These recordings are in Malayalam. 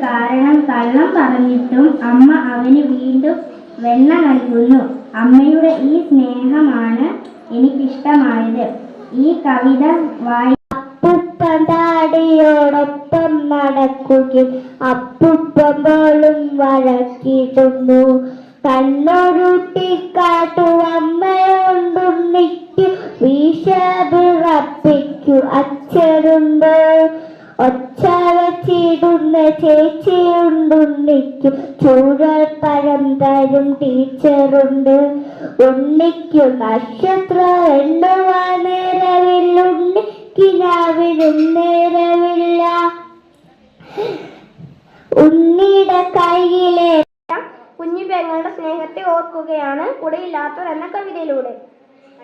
കാരണം കള്ളം പറഞ്ഞിട്ടും അമ്മ അവന് വീണ്ടും വെണ്ണ നൽകുന്നു. അമ്മയുടെ ഈ സ്നേഹമാണ് എനിക്കിഷ്ടമായത്. ഈ കവിത അപ്പൂപ്പന്താടിയോടൊപ്പം നടക്കുകയും അപ്പൂപ്പൻ പോലും വഴക്കിടുന്നു. കണ്ണൊരുട്ടിക്കാട്ടു അമ്മയുണ്ടുണ്ണിക്കു വീശപിറപ്പിക്കു അച്ഛനുണ്ട്. ഒച്ച വച്ചിടുന്ന ചേച്ചിയുണ്ടുണ്ണിക്കു ചൂരൽ പഴം തരും ടീച്ചറുണ്ട്. ഉണ്ണിക്കു നക്ഷത്രം എണ്ണുവാൻ നേരമില്ല, ഉണ്ണിക്കിനാവിനും നേരമില്ല. ഉണ്ണിയുടെ കയ്യിലെ കുഞ്ഞു പെങ്ങളുടെ സ്നേഹത്തെ ഓർക്കുകയാണ് കുടയില്ലാത്തവർ എന്ന കവിതയിലൂടെ.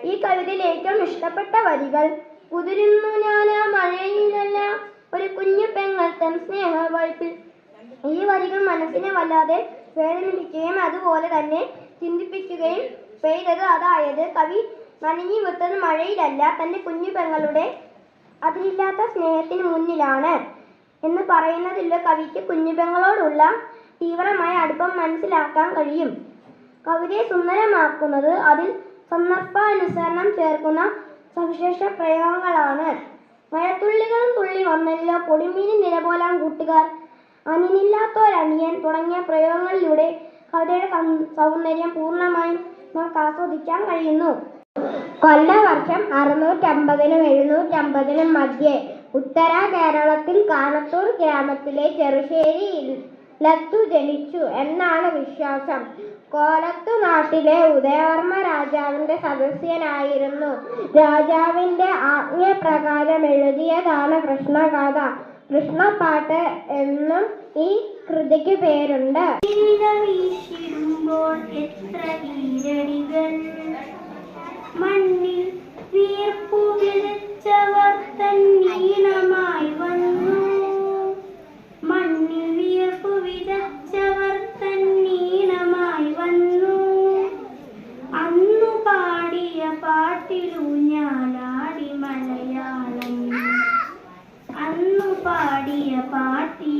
ഈ കവിതയിൽ ഏറ്റവും ഇഷ്ടപ്പെട്ട വരികൾ: കുതിരുന്നു ഞാൻ ആ മഴയിലല്ല, ഒരു കുഞ്ഞു പെങ്ങൾ തൻ സ്നേഹവയ്പിൽ. ഈ വരികൾ മനസ്സിനെ വല്ലാതെ വേദനിപ്പിക്കുകയും അതുപോലെ തന്നെ ചിന്തിപ്പിക്കുകയും ചെയ്തത്. അതായത് കവി നനഞ്ഞു വിട്ടത് മഴയിലല്ല, തന്റെ കുഞ്ഞു പെങ്ങളുടെ അതിരില്ലാത്ത സ്നേഹത്തിന് മുന്നിലാണ് എന്ന് പറയുന്നതിലൂടെ കവിക്ക് കുഞ്ഞു പെങ്ങളോടുള്ള തീവ്രമായ അടുപ്പം മനസ്സിലാക്കാൻ കഴിയും. കവിതയെ സുന്ദരമാക്കുന്നത് അതിൽ സന്ദർഭാനുസരണം ചേർക്കുന്ന സവിശേഷ പ്രയോഗങ്ങളാണ്. മഴത്തുള്ളികളും തുള്ളി വന്നല്ലോ, പൊടിമീൻ നിലപോലാം കൂട്ടുകാർ, അനിയനില്ലാത്തൊരനിയൻ തുടങ്ങിയ പ്രയോഗങ്ങളിലൂടെ കവിതയുടെ സൗന്ദര്യം പൂർണ്ണമായും നമുക്ക് ആസ്വദിക്കാൻ കഴിയുന്നു. കൊല്ലവർഷം 650-നും 750-നും മധ്യേ ഉത്തര കേരളത്തിൽ കാണത്തൂർ ഗ്രാമത്തിലെ ചെറുശ്ശേരി ലത്തു ജനിച്ചു എന്നാണ് വിശ്വാസം. കോലത്തു നാട്ടിലെ ഉദയവർമ്മ രാജാവിന്റെ സദസ്യനായിരുന്നു. രാജാവിന്റെ ആജ്ഞപ്രകാരം എഴുതിയതാണ് കൃഷ്ണഗാഥ. കൃഷ്ണപ്പാട്ട് എന്നും ഈ കൃതിക്ക് പേരുണ്ട്. മണ്ണിൽ വീർപ്പു വിതച്ചവർ തന്നീണമായി വന്നു, മണ്ണിൽ വീർപ്പു വിതച്ചവർ തന്നീണമായി വന്നു. അന്നു പാടിയ പാട്ടിലൂഞ്ഞാലാടി മലയാളം, അന്നു പാടിയ പാട്ടി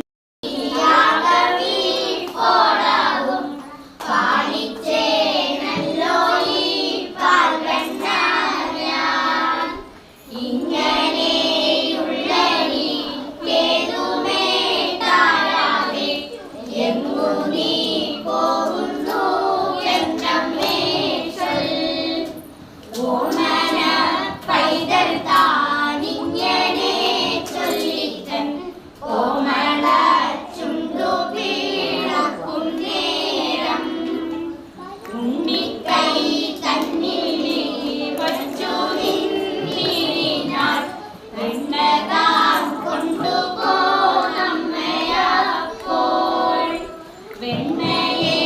വെണ്ണയെ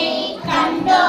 കണ്ടോ